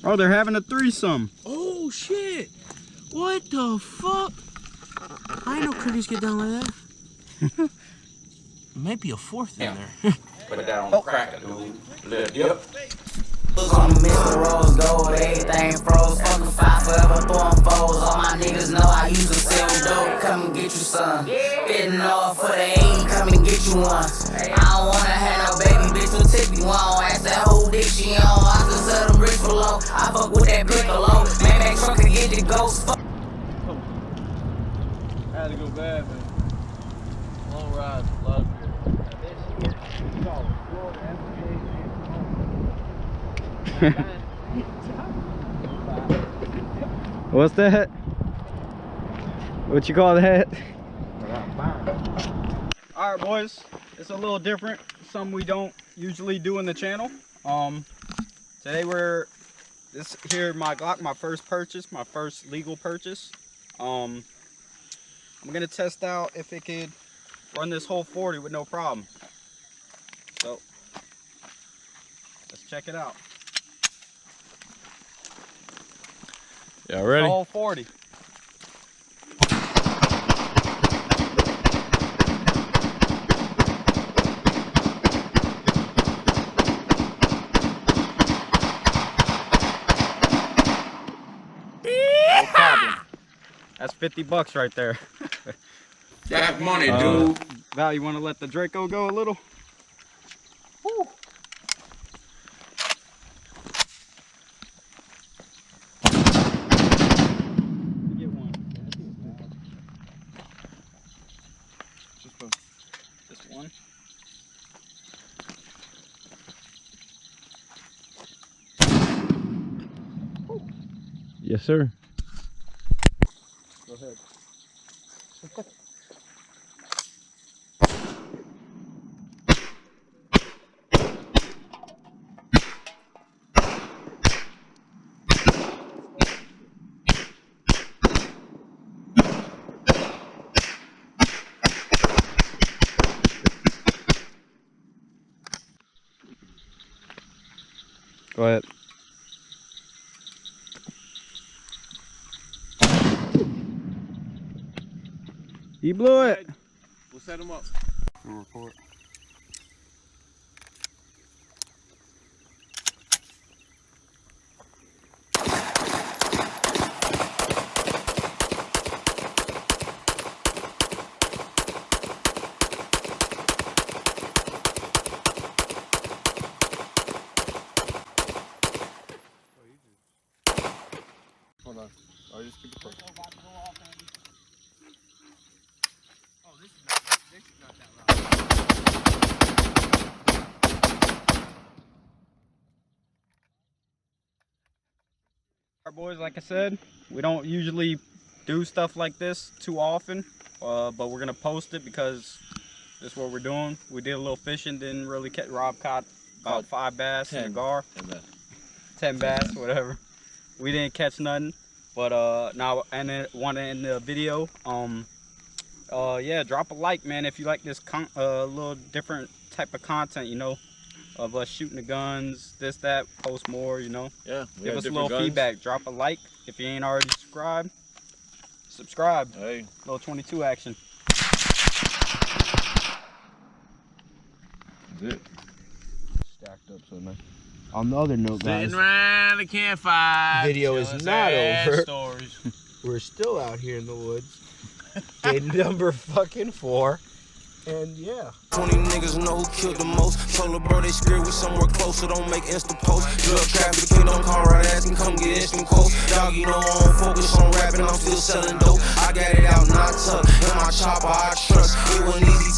Oh, they're having a threesome. Oh shit! What the fuck? I ain't know crickets get down like that. Might be a fourth in there. Put that on the cracker, dude. Yep. On Mr. Rose Gold, everything froze. Fucking five forever, throwing foes. All my niggas know I used to sell dope. Come and get you some. Fitting off for the 80, come and get you one. I don't wanna have no baby, bitch, will tip you on. Ask that whole dick she on. I can sell them bricks for low. I fuck with that piccolo. Man, that truck can get the ghost. I had to go bad, man. Long ride, a lot of beer. What's that? What you call that? All right, boys. It's a little different. Something we don't usually do in the channel. Today this here my Glock, my first purchase, my first legal purchase. I'm gonna test out if it could run this whole 40 with no problem. So let's check it out. Yeah, ready? Whole 40. No problem. That's 50 bucks right there. That's money, dude. Val, you want to let the Draco go a little? Woo. Get one. Just one. Yes, sir. Go ahead. Go ahead. He blew it. We'll set him up. We'll report. Hold on. I'll just keep it close. Oh, this is not that loud. Alright, boys, like I said, we don't usually do stuff like this too often, but we're gonna post it because this is what we're doing. We did a little fishing, didn't really catch. Rob caught about 5 bass in the gar, 10 bass, whatever. We didn't catch nothing, but now and then want to end the video. Yeah, drop a like, man, if you like this little different type of content, you know, of us shooting the guns, this, that, post more, you know. Yeah, give us a little feedback. Drop a like if you ain't already subscribed. Subscribe. Hey, little 22 action. that's it. Stacked up so nice. On the other note, guys, Sitting around the campfire. Video is telling not sad over. Stories. we're still out here in the woods. Day number fucking 4. And yeah. 20 niggas know who killed the most. Told her bro they scared we somewhere closer, don't make Insta post. Drug trafficking, don't call right ass and come get instant quotes. Dog, you know I don't focus on rapping, I'm still selling dope. I got it out, not tucked. In my chopper, I trust. It wasn't easy